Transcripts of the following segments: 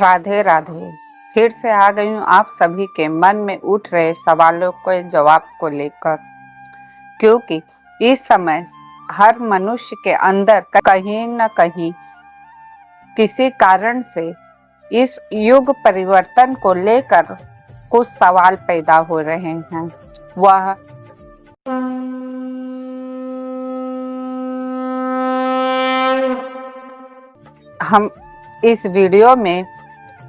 राधे राधे। फिर से आ गई हूँ आप सभी के मन में उठ रहे सवालों के जवाब को लेकर, क्योंकि इस समय हर मनुष्य के अंदर कहीं न कहीं किसी कारण से इस युग परिवर्तन को लेकर कुछ सवाल पैदा हो रहे हैं। वह हम इस वीडियो में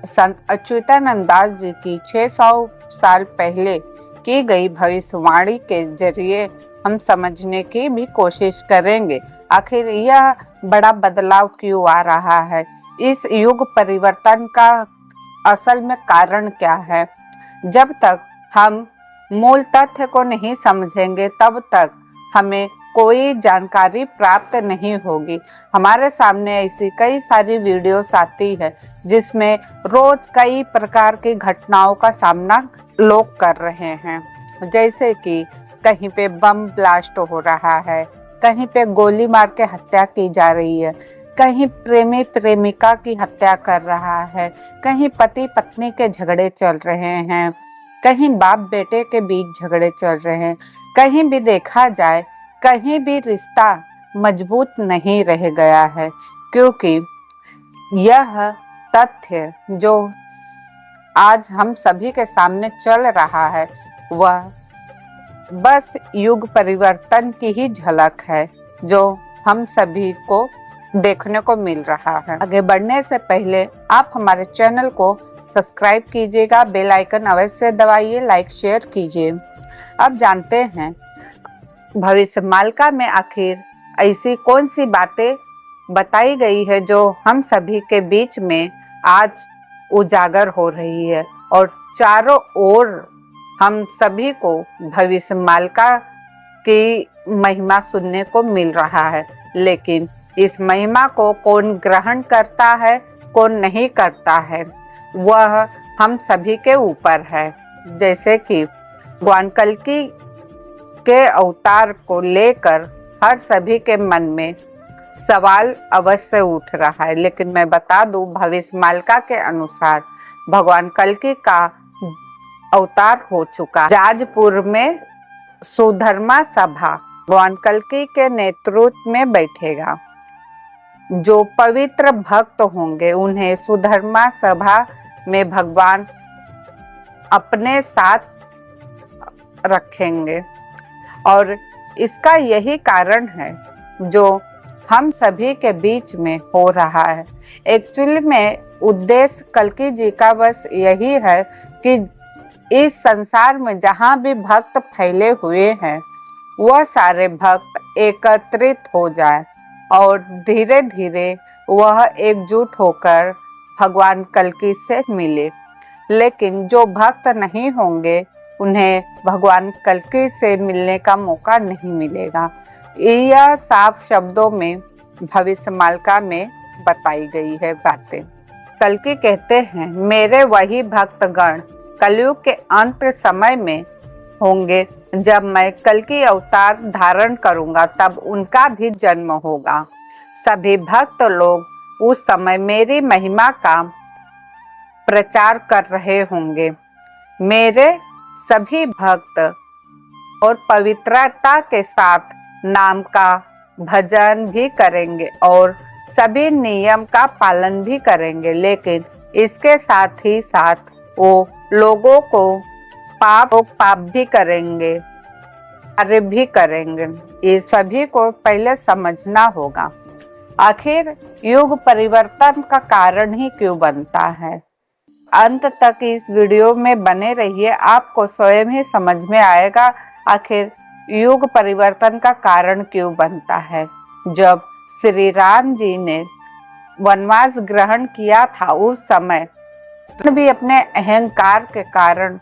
संत अच्युतानंद दास जी की 600 साल पहले की गई भविष्यवाणी के जरिए हम समझने की भी कोशिश करेंगे, आखिर यह बड़ा बदलाव क्यों आ रहा है, इस युग परिवर्तन का असल में कारण क्या है। जब तक हम मूल तथ्य को नहीं समझेंगे तब तक हमें कोई जानकारी प्राप्त नहीं होगी। हमारे सामने ऐसी कई सारी वीडियोस आती है जिसमें रोज कई प्रकार की घटनाओं का सामना लोग कर रहे हैं, जैसे कि कहीं पे बम ब्लास्ट हो रहा है, कहीं पे गोली मार के हत्या की जा रही है, कहीं प्रेमी प्रेमिका की हत्या कर रहा है, कहीं पति पत्नी के झगड़े चल रहे हैं, कहीं बाप बेटे के बीच झगड़े चल रहे हैं। कहीं भी देखा जाए कहीं भी रिश्ता मजबूत नहीं रह गया है, क्योंकि यह तथ्य जो आज हम सभी के सामने चल रहा है वह बस युग परिवर्तन की ही झलक है जो हम सभी को देखने को मिल रहा है। आगे बढ़ने से पहले आप हमारे चैनल को सब्सक्राइब कीजिएगा, बेल आइकन अवश्य दबाइए, लाइक शेयर कीजिए। अब जानते हैं भविष्यमालिका में आखिर ऐसी कौन सी बातें बताई गई है जो हम सभी के बीच में आज उजागर हो रही है और चारों ओर हम सभी को भविष्यमालिका की महिमा सुनने को मिल रहा है। लेकिन इस महिमा को कौन ग्रहण करता है, कौन नहीं करता है, वह हम सभी के ऊपर है। जैसे कि भगवान कल्कि के अवतार को लेकर हर सभी के मन में सवाल अवश्य उठ रहा है, लेकिन मैं बता दूं भविष्यमालिका के अनुसार भगवान कल्कि का अवतार हो चुका। जाजपुर में सुधर्मा सभा भगवान कल्कि के नेतृत्व में बैठेगा। जो पवित्र भक्त होंगे उन्हें सुधर्मा सभा में भगवान अपने साथ रखेंगे और इसका यही कारण है जो हम सभी के बीच में हो रहा है। एक्चुअली में उद्देश्य कल्कि जी का बस यही है कि इस संसार में जहाँ भी भक्त फैले हुए हैं वह सारे भक्त एकत्रित हो जाए और धीरे धीरे वह एकजुट होकर भगवान कल्कि से मिले। लेकिन जो भक्त नहीं होंगे उन्हें भगवान कल्कि से मिलने का मौका नहीं मिलेगा। यह साफ शब्दों में भविष्यमालिका में बताई गई है बातें। कल्कि कहते हैं, मेरे वही भक्तगण कलयुग के अंत समय में होंगे। जब मैं कल्कि अवतार धारण करूंगा तब उनका भी जन्म होगा। सभी भक्त लोग उस समय मेरी महिमा का प्रचार कर रहे होंगे। मेरे सभी भक्त और पवित्रता के साथ नाम का भजन भी करेंगे और सभी नियम का पालन भी करेंगे, लेकिन इसके साथ ही साथ वो लोगों को पाप भी करेंगे, कार्य भी करेंगे। ये सभी को पहले समझना होगा। आखिर युग परिवर्तन का कारण ही क्यों बनता है। अंत तक इस वीडियो में बने रहिए, आपको स्वयं ही समझ में आएगा आखिर युग परिवर्तन का कारण क्यों बनता है। जब श्री राम जी ने वनवास ग्रहण किया था उस समय भी अपने अहंकार के कारण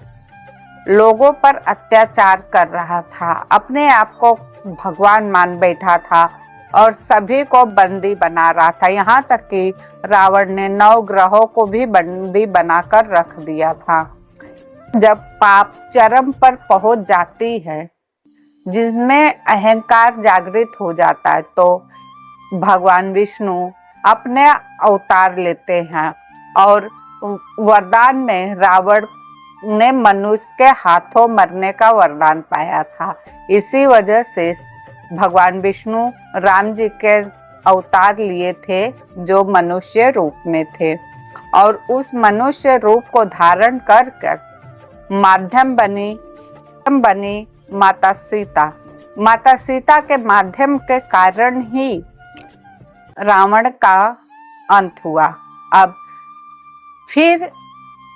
लोगों पर अत्याचार कर रहा था, अपने आप को भगवान मान बैठा था और सभी को बंदी बना रहा था। यहाँ तक कि रावण ने 9 ग्रहों को भी बंदी बनाकर रख दिया था। जब पाप चरम पर पहुंच जाती है, जिसमें अहंकार जागृत हो जाता है, तो भगवान विष्णु अपने अवतार लेते हैं और वरदान में रावण ने मनुष्य के हाथों मरने का वरदान पाया था। इसी वजह से भगवान विष्णु राम जी के अवतार लिए थे जो मनुष्य रूप में थे, और उस मनुष्य रूप को धारण कर कर माध्यम बनी माता सीता। माता सीता के माध्यम के कारण ही रावण का अंत हुआ। अब फिर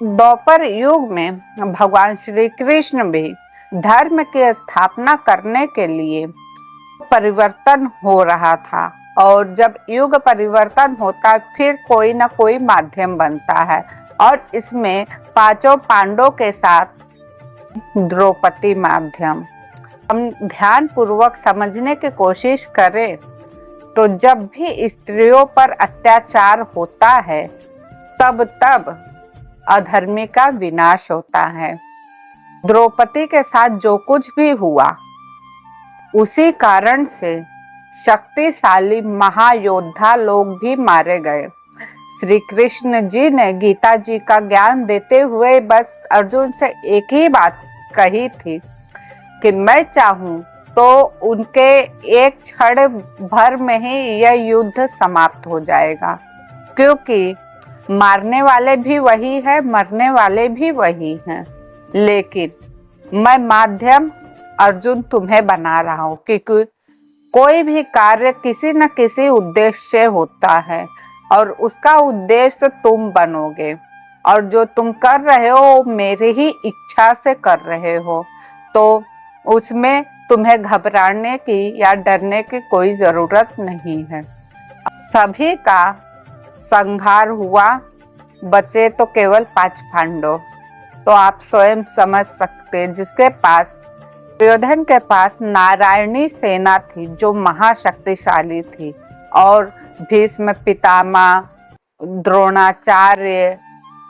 द्वापर युग में भगवान श्री कृष्ण भी धर्म की स्थापना करने के लिए परिवर्तन हो रहा था, और जब युग परिवर्तन होता है फिर कोई ना कोई माध्यम बनता है, और इसमें पांचों पांडवों के साथ द्रौपदी माध्यम। हम ध्यान पूर्वक समझने की कोशिश करें तो जब भी स्त्रियों पर अत्याचार होता है तब अधर्मी का विनाश होता है। द्रौपदी के साथ जो कुछ भी हुआ उसी कारण से शक्तिशाली महायोद्धा लोग भी मारे गए। श्री कृष्ण जी ने गीता जी का ज्ञान देते हुए बस अर्जुन से एक ही बात कही थी कि मैं चाहूं तो उनके एक क्षण भर में ही यह युद्ध समाप्त हो जाएगा, क्योंकि मारने वाले भी वही है, मरने वाले भी वही हैं। लेकिन मैं माध्यम अर्जुन तुम्हें बना रहा हूँ, क्योंकि कोई भी कार्य किसी न किसी उद्देश्य से होता है और उसका उद्देश्य तुम बनोगे, और जो तुम कर रहे हो मेरी ही इच्छा से कर रहे हो, तो उसमें तुम्हें घबराने की या डरने की कोई जरूरत नहीं है। सभी का संहार हुआ, बचे तो केवल 5 पांडव। तो आप स्वयं समझ सकते जिसके पास दुर्योधन के पास नारायणी सेना थी जो महाशक्तिशाली थी, और भीष्म पितामह, द्रोणाचार्य,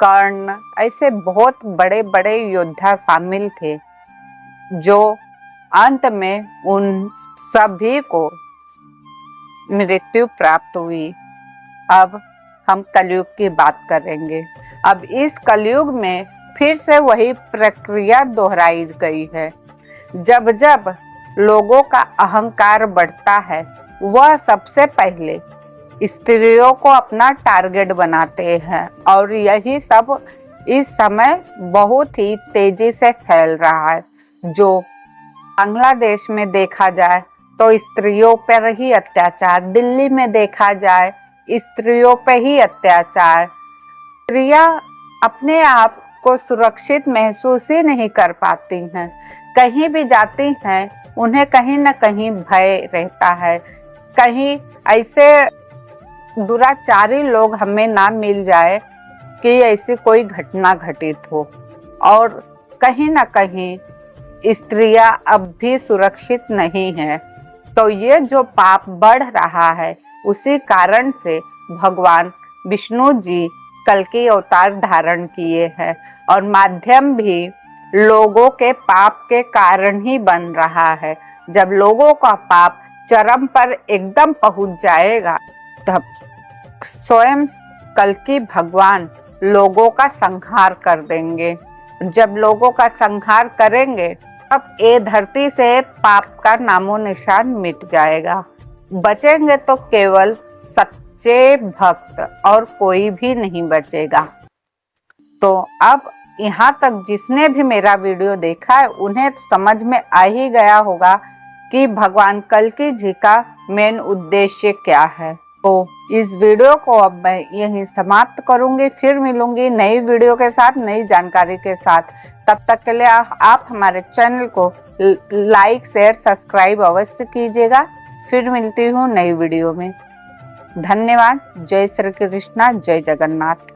कर्ण, ऐसे बहुत बड़े बड़े योद्धा शामिल थे, जो अंत में उन सभी को मृत्यु प्राप्त हुई। अब हम कलयुग की बात करेंगे। अब इस कलयुग में फिर से वही प्रक्रिया दोहराई गई है। जब जब लोगों का अहंकार बढ़ता है वह सबसे पहले स्त्रियों को अपना टारगेट बनाते हैं, और यही सब इस समय बहुत ही तेजी से फैल रहा है। जो बांग्लादेश में देखा जाए तो स्त्रियों पर ही अत्याचार, दिल्ली में देखा जाए स्त्रियों पर ही अत्याचार। स्त्रियां अपने आप को सुरक्षित महसूस ही नहीं कर पाती हैं, कहीं भी जाती हैं उन्हें कहीं न कहीं भय रहता है, कहीं ऐसे दुराचारी लोग हमें ना मिल जाए कि ऐसी कोई घटना घटित हो, और कहीं न कहीं स्त्रियां अब भी सुरक्षित नहीं हैं। तो ये जो पाप बढ़ रहा है उसी कारण से भगवान विष्णु जी कल की अवतार धारण किए हैं, और माध्यम भी लोगों के पाप के कारण ही बन रहा है। जब लोगों का पाप चरम पर एकदम पहुंच जाएगा तब स्वयं कल की भगवान लोगों का संहार कर देंगे। जब लोगों का संहार करेंगे तब ये धरती से पाप का नामो निशान मिट जाएगा। बचेंगे तो केवल सच्चे भक्त, और कोई भी नहीं बचेगा। तो अब यहाँ तक जिसने भी मेरा वीडियो देखा है उन्हें तो समझ में आ ही गया होगा कि भगवान कल्कि जी का मेन उद्देश्य क्या है। तो इस वीडियो को अब मैं यहीं समाप्त करूंगी, फिर मिलूंगी नई वीडियो के साथ, नई जानकारी के साथ। तब तक के लिए आप हमारे चैनल को लाइक, शेयर, सब्सक्राइब अवश्य कीजिएगा। फिर मिलती हूँ नई वीडियो में। धन्यवाद। जय श्री कृष्णा, जय जगन्नाथ।